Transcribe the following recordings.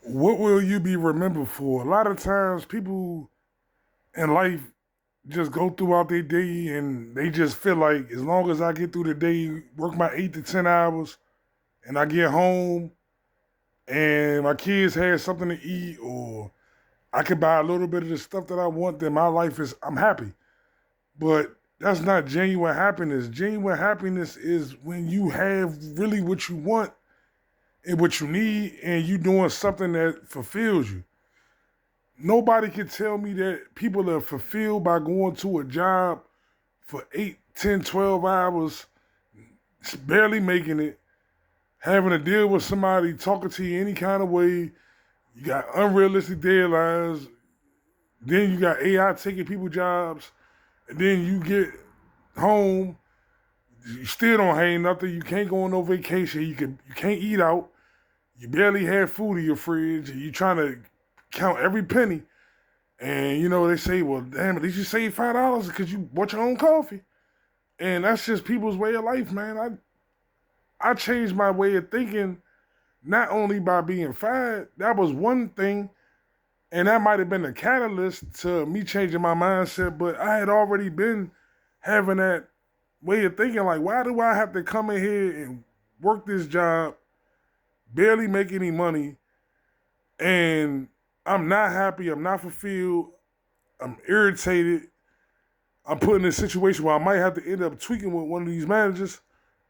What will you be remembered for? A lot of times people in life just go throughout their day and they just feel like as long as I get through the day, work my 8 to 10 hours, and I get home and my kids have something to eat or I can buy a little bit of the stuff that I want, then my life is I'm happy. But that's not genuine happiness. Genuine happiness is when you have really what you want and what you need and you doing something that fulfills you. Nobody can tell me that people are fulfilled by going to a job for 8, 10, 12 hours, barely making it, having to deal with somebody talking to you any kind of way. You got unrealistic deadlines. Then you got AI taking people jobs. And then you get home, you still don't have nothing. You can't go on no vacation. You can't eat out. You barely have food in your fridge. And you trying to count every penny. And they say, well, damn, at least you save $5 because you bought your own coffee. And that's just people's way of life, man. I changed my way of thinking not only by being fired. That was one thing, and that might have been the catalyst to me changing my mindset. But I had already been having that way of thinking, like, why do I have to come in here and work this job, barely make any money, and I'm not happy, I'm not fulfilled, I'm irritated. I'm put in a situation where I might have to end up tweaking with one of these managers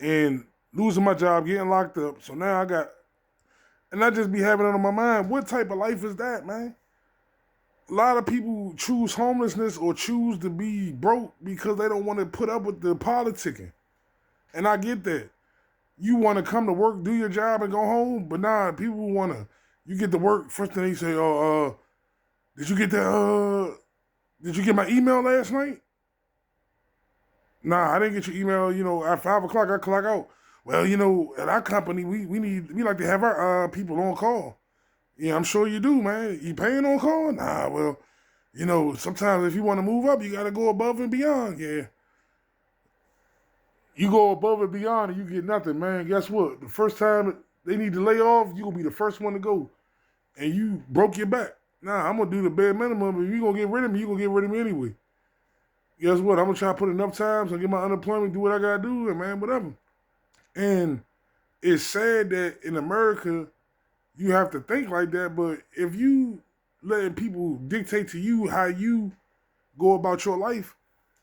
and losing my job, getting locked up. So now and I just be having it on my mind. What type of life is that, man? A lot of people choose homelessness or choose to be broke because they don't want to put up with the politicking. And I get that. You want to come to work, do your job, and go home, but nah, people want to. You get to work, first thing they say, "Oh, did you get that? Did you get my email last night?" Nah, I didn't get your email. At 5 o'clock, I clock out. Well, at our company, we like to have our people on call. Yeah, I'm sure you do, man. You paying on call? Nah, well, sometimes if you want to move up, you got to go above and beyond. Yeah, you go above and beyond, and you get nothing, man. Guess what? The first time they need to lay off, you gonna be the first one to go, and you broke your back. Nah, I'm gonna do the bare minimum. If you gonna get rid of me, you gonna get rid of me anyway. Guess what? I'm gonna try to put enough time so I get my unemployment, do what I gotta do, and man, whatever. And it's sad that in America you have to think like that, but if you letting people dictate to you how you go about your life,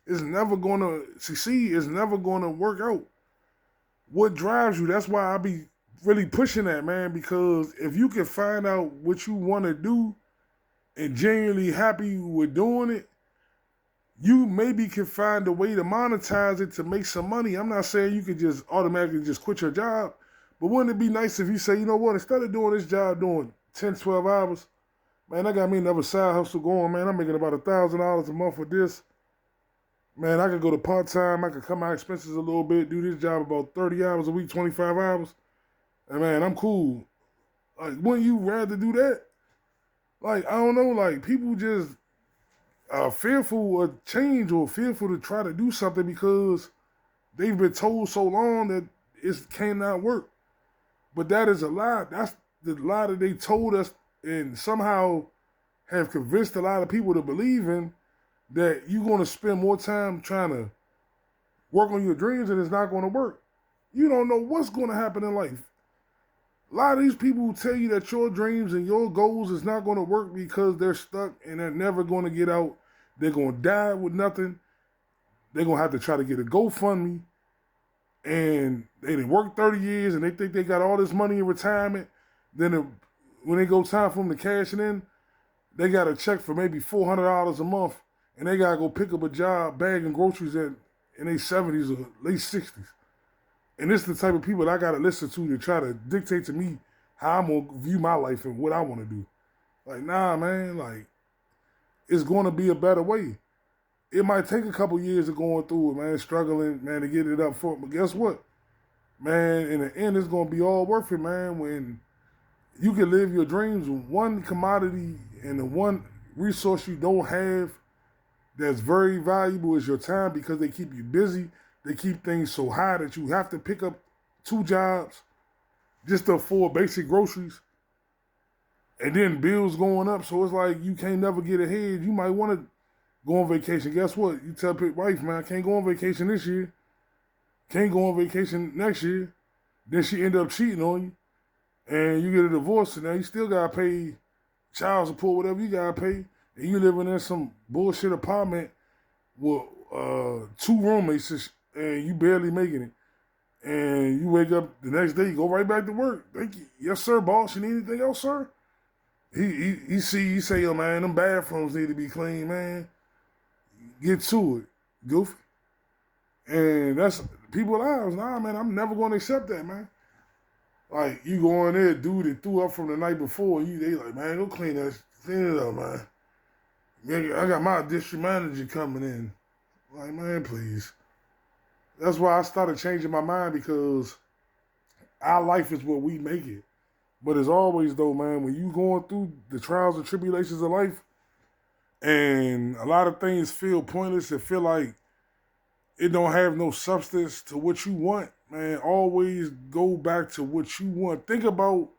it's never gonna succeed. It's never gonna work out. What drives you? That's why I be really pushing that, man, because if you can find out what you want to do and genuinely happy with doing it, you maybe can find a way to monetize it to make some money. I'm not saying you could just automatically just quit your job, but wouldn't it be nice if you say, you know what, instead of doing this job doing 10, 12 hours, man, I got me another side hustle going, man. I'm making about $1,000 a month with this. Man, I could go to part time. I could cut my expenses a little bit, do this job about 30 hours a week, 25 hours. And man, I'm cool. Like, wouldn't you rather do that? Like, I don't know, like people just fearful of change or fearful to try to do something because they've been told so long that it cannot work. But that is a lie. That's the lie that they told us and somehow have convinced a lot of people to believe in, that you're going to spend more time trying to work on your dreams and it's not going to work. You don't know what's going to happen in life. A lot of these people who tell you that your dreams and your goals is not going to work because they're stuck and they're never going to get out. They're going to die with nothing. They're going to have to try to get a GoFundMe. And they done worked 30 years and they think they got all this money in retirement. Then when they go time for them to cash it in, they got a check for maybe $400 a month. And they got to go pick up a job bagging groceries in their 70s or late 60s. And this is the type of people that I got to listen to try to dictate to me how I'm going to view my life and what I want to do. Like, nah, man, like, it's going to be a better way. It might take a couple years of going through it, man, struggling, man, to get it up for it. But guess what? Man, in the end, it's going to be all worth it, man, when you can live your dreams with one commodity and the one resource you don't have that's very valuable is your time, because they keep you busy. They keep things so high that you have to pick up two jobs just to afford basic groceries. And then bills going up, so it's like you can't never get ahead. You might want to go on vacation. Guess what? You tell your wife, man, I can't go on vacation this year. Can't go on vacation next year. Then she end up cheating on you, and you get a divorce, and now you still gotta pay child support, whatever you gotta pay, and you living in some bullshit apartment with 2 roommates, and you barely making it. And you wake up the next day, you go right back to work. Thank you, yes sir, boss. You need anything else, sir? He say, yo man, them bathrooms need to be clean, man. Get to it, goofy. And that's people lives. Nah, man, I'm never gonna accept that, man. Like you go in there, dude that threw up from the night before, they like, man, go clean it up, man. I got my district manager coming in. Like, man, please. That's why I started changing my mind, because our life is what we make it. But as always, though, man, when you going through the trials and tribulations of life, and a lot of things feel pointless and feel like it don't have no substance to what you want, man, always go back to what you want. Think about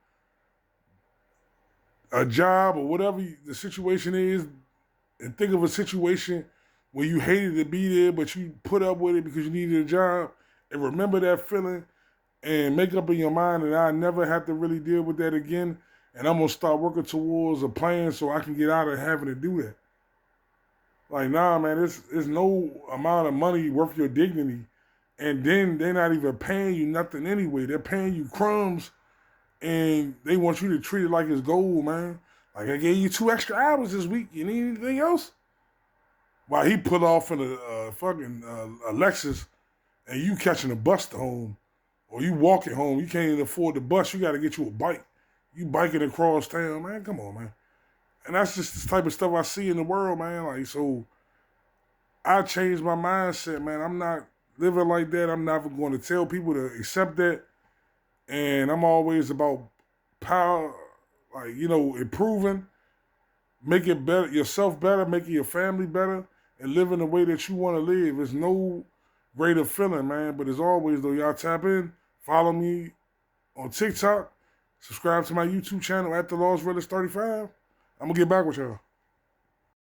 a job or whatever the situation is, and think of a situation where you hated to be there, but you put up with it because you needed a job, and remember that feeling, and make up in your mind that I never have to really deal with that again, and I'm going to start working towards a plan so I can get out of having to do that. Like, nah, man, it's no amount of money worth your dignity, and then they're not even paying you nothing anyway. They're paying you crumbs, and they want you to treat it like it's gold, man. Like, I gave you 2 extra hours this week. You need anything else? While he put off in a fucking Lexus, and you catching a bus to home, or you walking home, you can't even afford the bus, you got to get you a bike. You biking across town, man, come on, man. And that's just the type of stuff I see in the world, man. Like, so I changed my mindset, man. I'm not living like that. I'm never going to tell people to accept that. And I'm always about power, like, improving, making better yourself better, making your family better, and living the way that you want to live. There's no greater feeling, man. But as always, though, y'all tap in, follow me on TikTok, subscribe to my YouTube channel at The Lost Realist 35. I'm going to get back with y'all.